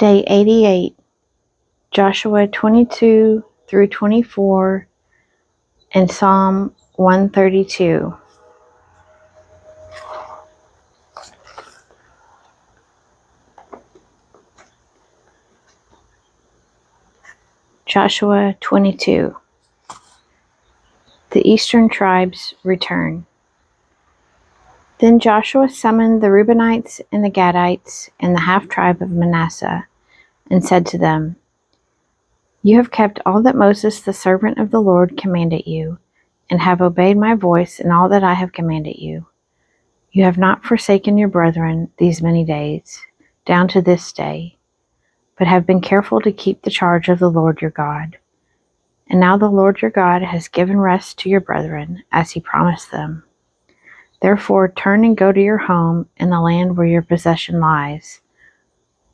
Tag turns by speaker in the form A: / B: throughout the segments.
A: Day 88, Joshua 22 through 24, and Psalm 132. Joshua 22. The eastern tribes return. Then Joshua summoned the Reubenites and the Gadites and the half-tribe of Manasseh, and said to them, "You have kept all that Moses the servant of the Lord commanded you, and have obeyed my voice in all that I have commanded you. You have not forsaken your brethren these many days, down to this day, but have been careful to keep the charge of the Lord your God. And now the Lord your God has given rest to your brethren, as he promised them. Therefore turn and go to your home in the land where your possession lies,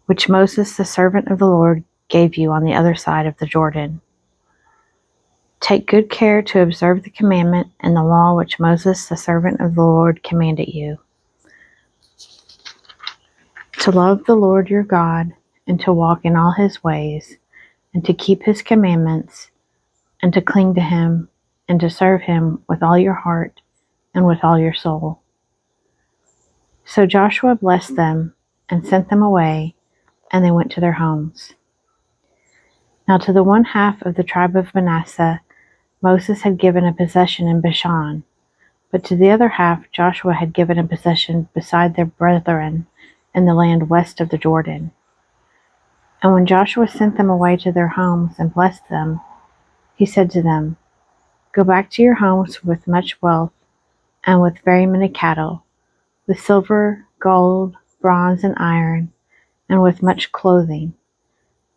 A: which Moses the servant of the Lord gave you on the other side of the Jordan. Take good care to observe the commandment and the law which Moses the servant of the Lord commanded you, to love the Lord your God, and to walk in all his ways, and to keep his commandments, and to cling to him, and to serve him with all your heart and with all your soul." So Joshua blessed them and sent them away, and they went to their homes. Now to the one half of the tribe of Manasseh Moses had given a possession in Bashan, but to the other half Joshua had given a possession beside their brethren in the land west of the Jordan. And when Joshua sent them away to their homes and blessed them, he said to them, "Go back to your homes with much wealth and with very many cattle, with silver, gold, bronze, and iron, and with much clothing.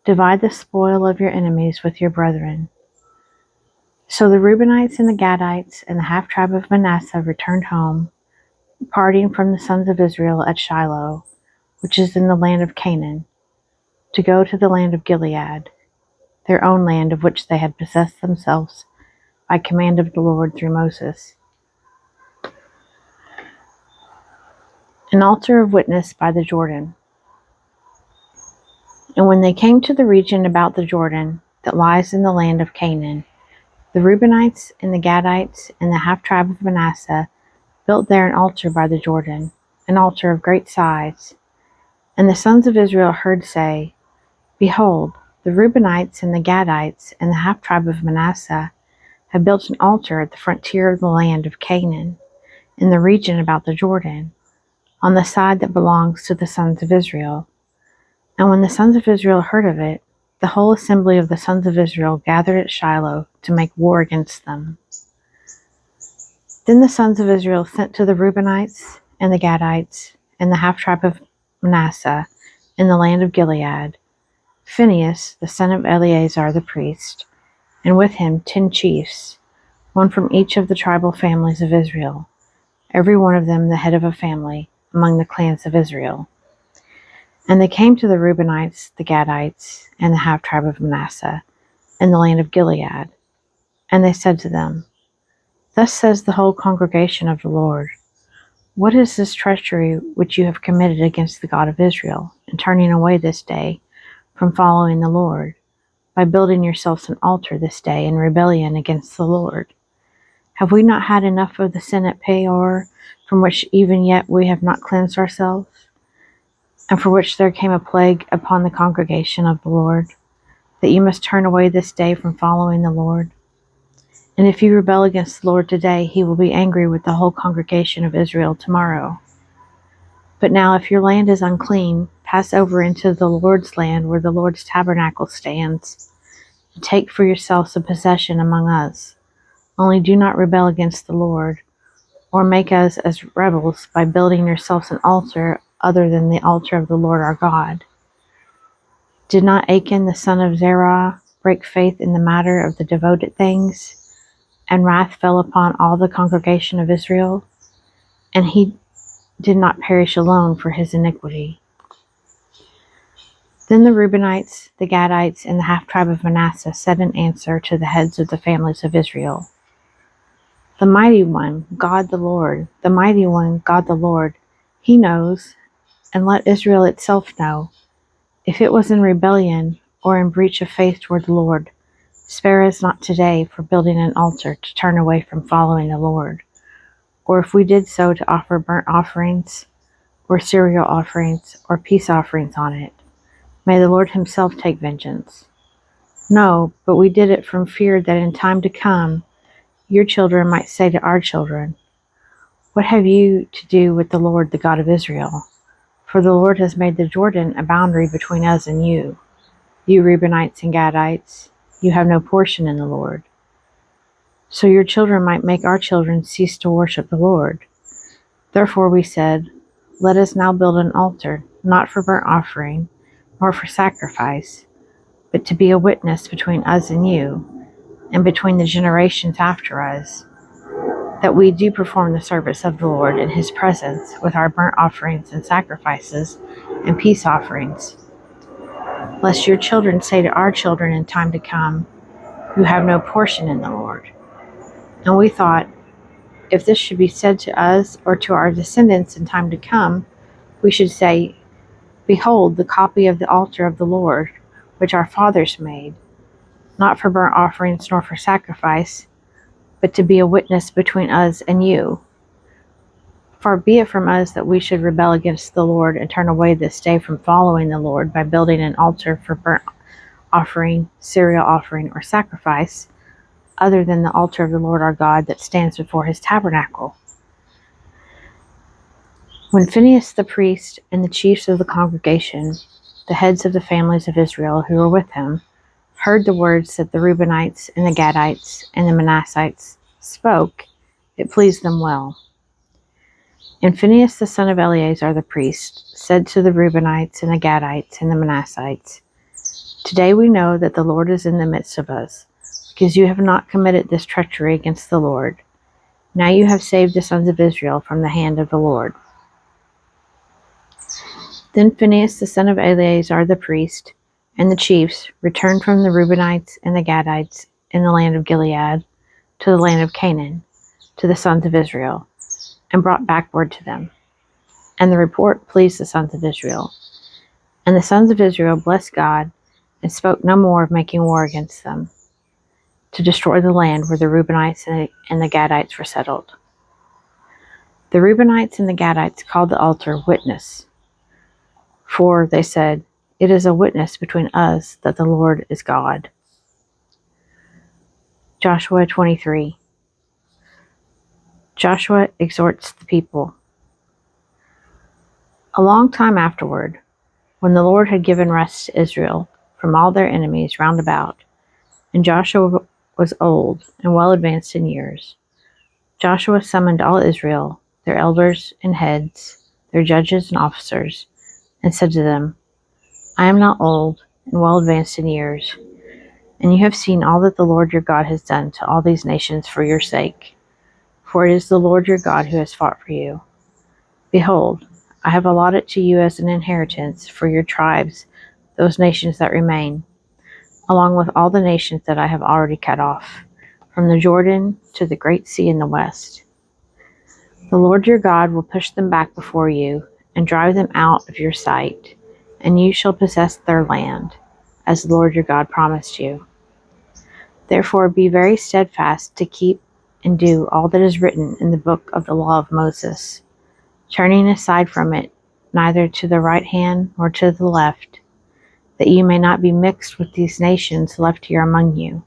A: Divide the spoil of your enemies with your brethren." So the Reubenites and the Gadites and the half-tribe of Manasseh returned home, parting from the sons of Israel at Shiloh, which is in the land of Canaan, to go to the land of Gilead, their own land of which they had possessed themselves by command of the Lord through Moses. An altar of witness by the Jordan. And when they came to the region about the Jordan that lies in the land of Canaan, the Reubenites and the Gadites and the half-tribe of Manasseh built there an altar by the Jordan, an altar of great size. And the sons of Israel heard say, "Behold, the Reubenites and the Gadites and the half-tribe of Manasseh have built an altar at the frontier of the land of Canaan, in the region about the Jordan, on the side that belongs to the sons of Israel." And when the sons of Israel heard of it, the whole assembly of the sons of Israel gathered at Shiloh to make war against them. Then the sons of Israel sent to the Reubenites and the Gadites and the half-tribe of Manasseh in the land of Gilead, Phinehas, the son of Eleazar the priest, and with him 10 chiefs, one from each of the tribal families of Israel, every one of them the head of a family among the clans of Israel. And they came to the Reubenites, the Gadites, and the half-tribe of Manasseh in the land of Gilead, and they said to them, "Thus says the whole congregation of the Lord, what is this treachery which you have committed against the God of Israel, in turning away this day from following the Lord, by building yourselves an altar this day in rebellion against the Lord? Have we not had enough of the sin at Peor, from which even yet we have not cleansed ourselves, and for which there came a plague upon the congregation of the Lord, that you must turn away this day from following the Lord? And if you rebel against the Lord today, he will be angry with the whole congregation of Israel tomorrow. But now if your land is unclean, pass over into the Lord's land where the Lord's tabernacle stands, and take for yourselves a possession among us. Only do not rebel against the Lord, or make us as rebels by building yourselves an altar other than the altar of the Lord our God. Did not Achan the son of Zerah break faith in the matter of the devoted things, and wrath fell upon all the congregation of Israel? And he did not perish alone for his iniquity." Then the Reubenites, the Gadites, and the half-tribe of Manasseh said in answer to the heads of the families of Israel, "The mighty one, God the Lord, the mighty one, God the Lord, he knows, and let Israel itself know. If it was in rebellion or in breach of faith toward the Lord, spare us not today for building an altar to turn away from following the Lord. Or if we did so to offer burnt offerings, or cereal offerings, or peace offerings on it, may the Lord himself take vengeance. No, but we did it from fear that in time to come, your children might say to our children, what have you to do with the Lord, the God of Israel? For the Lord has made the Jordan a boundary between us and you. You Reubenites and Gadites, you have no portion in the Lord. So your children might make our children cease to worship the Lord. Therefore we said, let us now build an altar, not for burnt offering, nor for sacrifice, but to be a witness between us and you, and between the generations after us, that we do perform the service of the Lord in his presence with our burnt offerings and sacrifices and peace offerings. Lest your children say to our children in time to come, you have no portion in the Lord. And we thought, if this should be said to us or to our descendants in time to come, we should say, behold, the copy of the altar of the Lord, which our fathers made, not for burnt offerings nor for sacrifice, but to be a witness between us and you. Far be it from us that we should rebel against the Lord and turn away this day from following the Lord by building an altar for burnt offering, cereal offering, or sacrifice, other than the altar of the Lord our God that stands before his tabernacle. When Phinehas the priest and the chiefs of the congregation, the heads of the families of Israel who were with him, heard the words that the Reubenites and the Gadites and the Manassites spoke, it pleased them well. And Phinehas the son of Eleazar the priest said to the Reubenites and the Gadites and the Manassites, today we know that the Lord is in the midst of us, because you have not committed this treachery against the Lord. Now you have saved the sons of Israel from the hand of the Lord. Then Phinehas the son of Eleazar the priest and the chiefs returned from the Reubenites and the Gadites in the land of Gilead to the land of Canaan, to the sons of Israel, and brought back word to them. And the report pleased the sons of Israel. And the sons of Israel blessed God and spoke no more of making war against them, to destroy the land where the Reubenites and the Gadites were settled. The Reubenites and the Gadites called the altar Witness, for, they said, it is a witness between us that the Lord is God. Joshua 23. Joshua exhorts the people. A long time afterward, when the Lord had given rest to Israel from all their enemies round about, and Joshua was old and well advanced in years, Joshua summoned all Israel, their elders and heads, their judges and officers, and said to them, I am now old and well advanced in years, and you have seen all that the Lord your God has done to all these nations for your sake. For it is the Lord your God who has fought for you. Behold, I have allotted to you as an inheritance for your tribes those nations that remain, along with all the nations that I have already cut off, from the Jordan to the great sea in the west. The Lord your God will push them back before you and drive them out of your sight, and you shall possess their land, as the Lord your God promised you. Therefore be very steadfast to keep and do all that is written in the book of the law of Moses, turning aside from it neither to the right hand nor to the left, that you may not be mixed with these nations left here among you,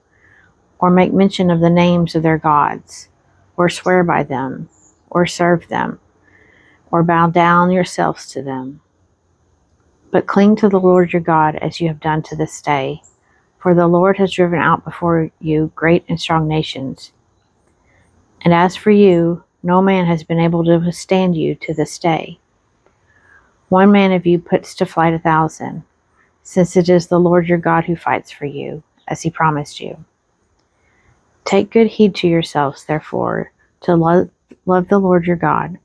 A: or make mention of the names of their gods, or swear by them, or serve them, or bow down yourselves to them. But cling to the Lord your God as you have done to this day, for the Lord has driven out before you great and strong nations. And as for you, no man has been able to withstand you to this day. One man of you puts to flight 1,000, since it is the Lord your God who fights for you, as he promised you. Take good heed to yourselves, therefore, to love the Lord your God.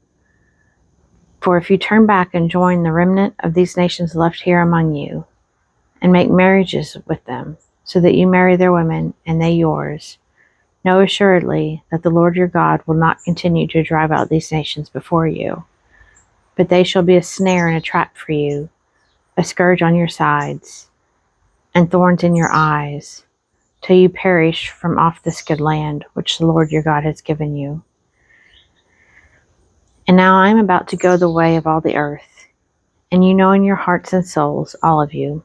A: For if you turn back and join the remnant of these nations left here among you, and make marriages with them, so that you marry their women and they yours, know assuredly that the Lord your God will not continue to drive out these nations before you, but they shall be a snare and a trap for you, a scourge on your sides, and thorns in your eyes, till you perish from off this good land which the Lord your God has given you. And now I am about to go the way of all the earth, and you know in your hearts and souls, all of you,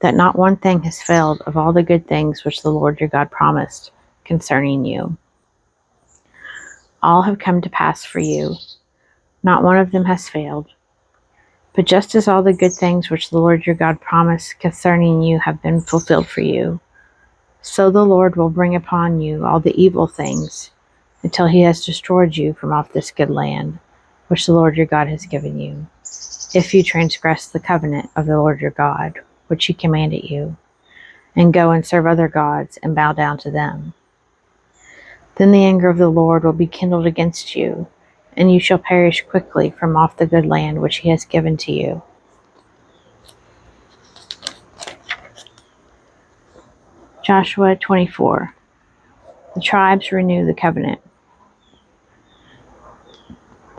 A: that not one thing has failed of all the good things which the Lord your God promised concerning you. All have come to pass for you, not one of them has failed. But just as all the good things which the Lord your God promised concerning you have been fulfilled for you, so the Lord will bring upon you all the evil things until he has destroyed you from off this good land, which the Lord your God has given you, if you transgress the covenant of the Lord your God, which he commanded you, and go and serve other gods and bow down to them. Then the anger of the Lord will be kindled against you, and you shall perish quickly from off the good land which he has given to you. Joshua 24. The tribes renew the covenant.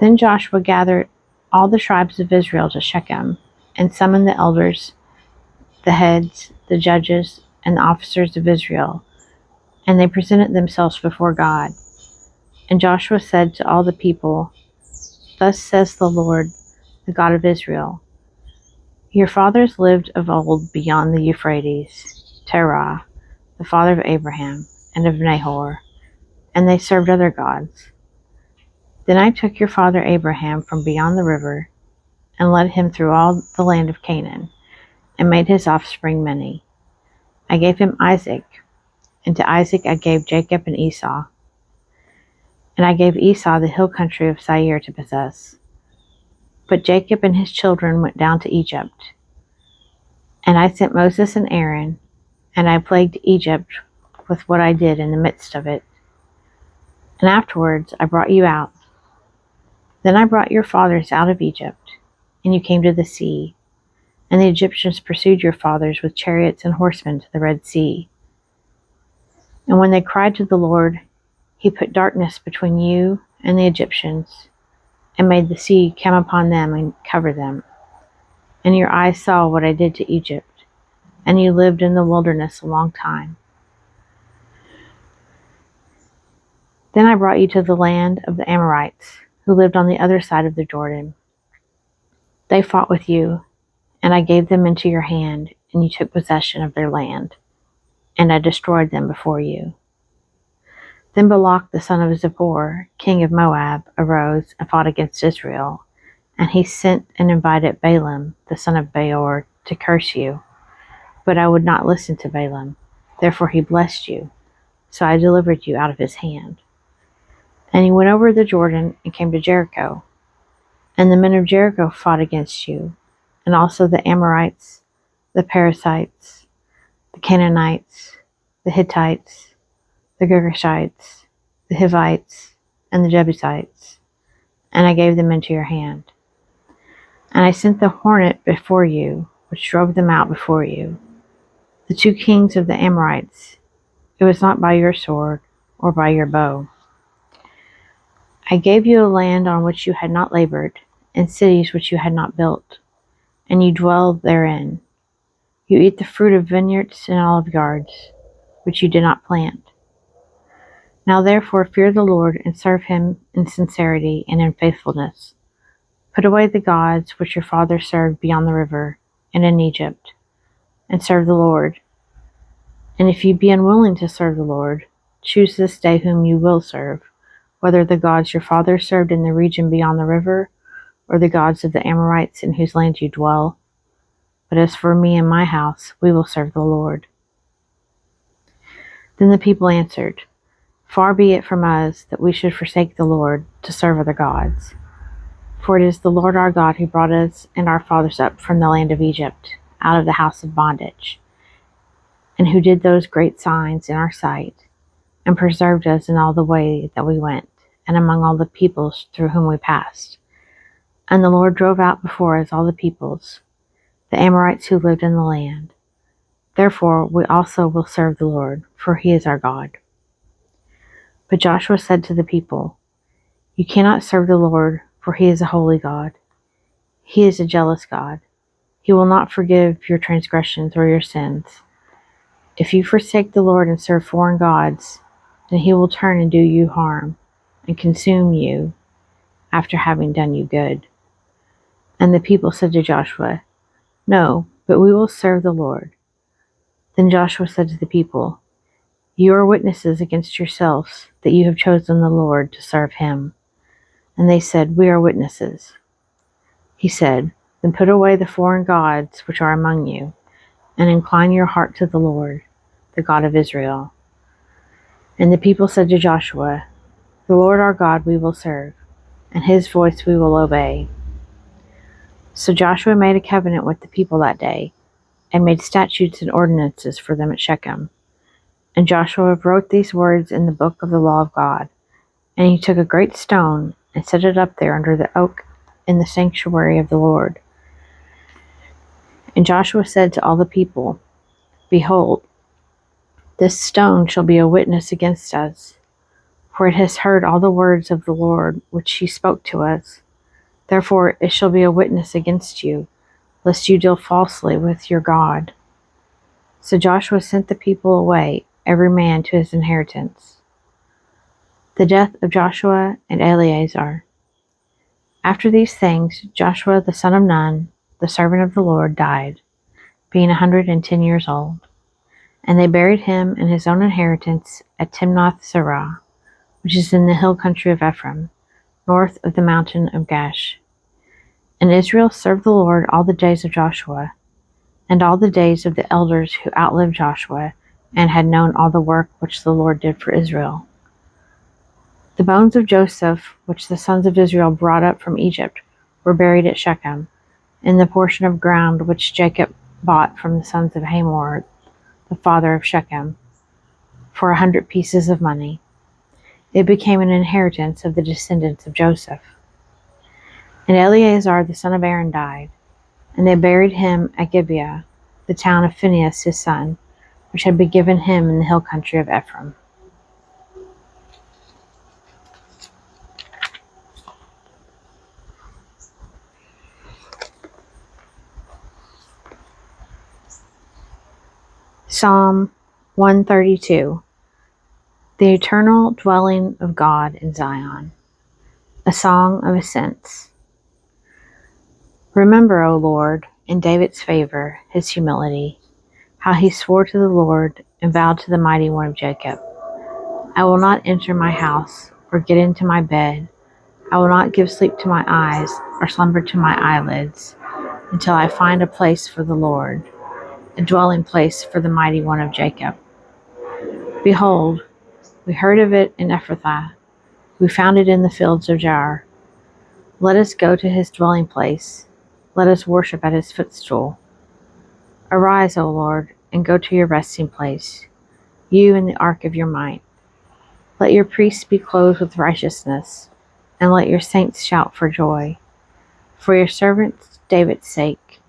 A: Then Joshua gathered all the tribes of Israel to Shechem, and summoned the elders, the heads, the judges, and the officers of Israel, and they presented themselves before God. And Joshua said to all the people, Thus says the Lord, the God of Israel, your fathers lived of old beyond the Euphrates, Terah, the father of Abraham, and of Nahor, and they served other gods. Then I took your father Abraham from beyond the river, and led him through all the land of Canaan, and made his offspring many. I gave him Isaac, and to Isaac I gave Jacob and Esau. And I gave Esau the hill country of Seir to possess. But Jacob and his children went down to Egypt. And I sent Moses and Aaron, and I plagued Egypt with what I did in the midst of it. And afterwards I brought you out. Then I brought your fathers out of Egypt, and you came to the sea, and the Egyptians pursued your fathers with chariots and horsemen to the Red Sea. And when they cried to the Lord, he put darkness between you and the Egyptians, and made the sea come upon them and cover them. And your eyes saw what I did to Egypt, and you lived in the wilderness a long time. Then I brought you to the land of the Amorites, who lived on the other side of the Jordan. They fought with you, and I gave them into your hand, and you took possession of their land, and I destroyed them before you. Then Balak the son of Zippor, king of Moab, arose and fought against Israel, and he sent and invited Balaam the son of Beor to curse you. But I would not listen to Balaam, therefore he blessed you, so I delivered you out of his hand. And he went over the Jordan and came to Jericho. And the men of Jericho fought against you, and also the Amorites, the Perizzites, the Canaanites, the Hittites, the Girgashites, the Hivites, and the Jebusites, and I gave them into your hand. And I sent the hornet before you, which drove them out before you. The 2 kings of the Amorites, it was not by your sword or by your bow. I gave you a land on which you had not labored, and cities which you had not built, and you dwell therein. You eat the fruit of vineyards and olive yards, which you did not plant. Now therefore fear the Lord, and serve him in sincerity and in faithfulness. Put away the gods which your fathers served beyond the river and in Egypt, and serve the Lord. And if you be unwilling to serve the Lord, choose this day whom you will serve, whether the gods your fathers served in the region beyond the river, or the gods of the Amorites in whose land you dwell. But as for me and my house, we will serve the Lord. Then the people answered, Far be it from us that we should forsake the Lord to serve other gods. For it is the Lord our God who brought us and our fathers up from the land of Egypt, out of the house of bondage, and who did those great signs in our sight, and preserved us in all the way that we went, and among all the peoples through whom we passed. And the Lord drove out before us all the peoples, the Amorites who lived in the land. Therefore we also will serve the Lord, for he is our God. But Joshua said to the people, You cannot serve the Lord, for he is a holy God. He is a jealous God. He will not forgive your transgressions or your sins. If you forsake the Lord and serve foreign gods, then he will turn and do you harm and consume you after having done you good." And the people said to Joshua, "No, but we will serve the Lord." Then Joshua said to the people, "You are witnesses against yourselves that you have chosen the Lord to serve him." And they said, "We are witnesses." He said, "Then put away the foreign gods which are among you, and incline your heart to the Lord, the God of Israel." And the people said to Joshua, "The Lord our God we will serve, and his voice we will obey." So Joshua made a covenant with the people that day, and made statutes and ordinances for them at Shechem. And Joshua wrote these words in the book of the law of God. And he took a great stone and set it up there under the oak in the sanctuary of the Lord. And Joshua said to all the people, "Behold, this stone shall be a witness against us, for it has heard all the words of the Lord which he spoke to us. Therefore it shall be a witness against you, lest you deal falsely with your God." So Joshua sent the people away, every man to his inheritance. The death of Joshua and Eleazar. After these things, Joshua the son of Nun, the servant of the Lord, died, being 110 years old. And they buried him in his own inheritance at Timnath-serah, which is in the hill country of Ephraim, north of the mountain of Gash. And Israel served the Lord all the days of Joshua, and all the days of the elders who outlived Joshua, and had known all the work which the Lord did for Israel. The bones of Joseph, which the sons of Israel brought up from Egypt, were buried at Shechem, in the portion of ground which Jacob bought from the sons of Hamor, the father of Shechem, for 100 pieces of money. It became an inheritance of the descendants of Joseph. And Eleazar the son of Aaron died, and they buried him at Gibeah, the town of Phinehas his son, which had been given him in the hill country of Ephraim. Psalm 132. The eternal dwelling of God in Zion. A song of ascents. Remember, O Lord, in David's favor, his humility, how he swore to the Lord and vowed to the Mighty One of Jacob. I will not enter my house or get into my bed. I will not give sleep to my eyes or slumber to my eyelids until I find a place for the Lord, a dwelling place for the Mighty One of Jacob. Behold, we heard of it in Ephrathah. We found it in the fields of Jaar. Let us go to his dwelling place. Let us worship at his footstool. Arise, O Lord, and go to your resting place, you in the ark of your might. Let your priests be clothed with righteousness, and let your saints shout for joy. For your servant David's sake,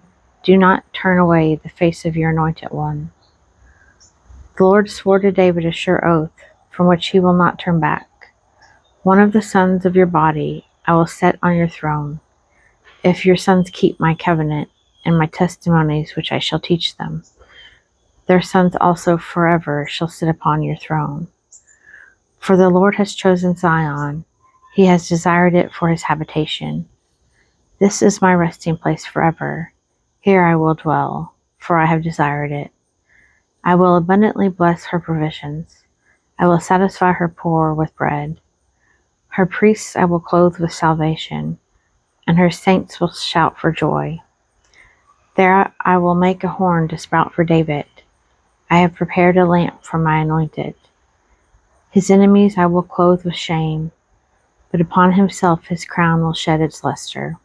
A: do not turn away the face of your anointed one. The Lord swore to David a sure oath, from which he will not turn back. One of the sons of your body I will set on your throne, if your sons keep my covenant and my testimonies which I shall teach them. Their sons also forever shall sit upon your throne. For the Lord has chosen Zion, he has desired it for his habitation. This is my resting place forever. Here I will dwell, for I have desired it. I will abundantly bless her provisions. I will satisfy her poor with bread. Her priests I will clothe with salvation, and her saints will shout for joy. There I will make a horn to sprout for David. I have prepared a lamp for my anointed. His enemies I will clothe with shame, but upon himself his crown will shed its luster.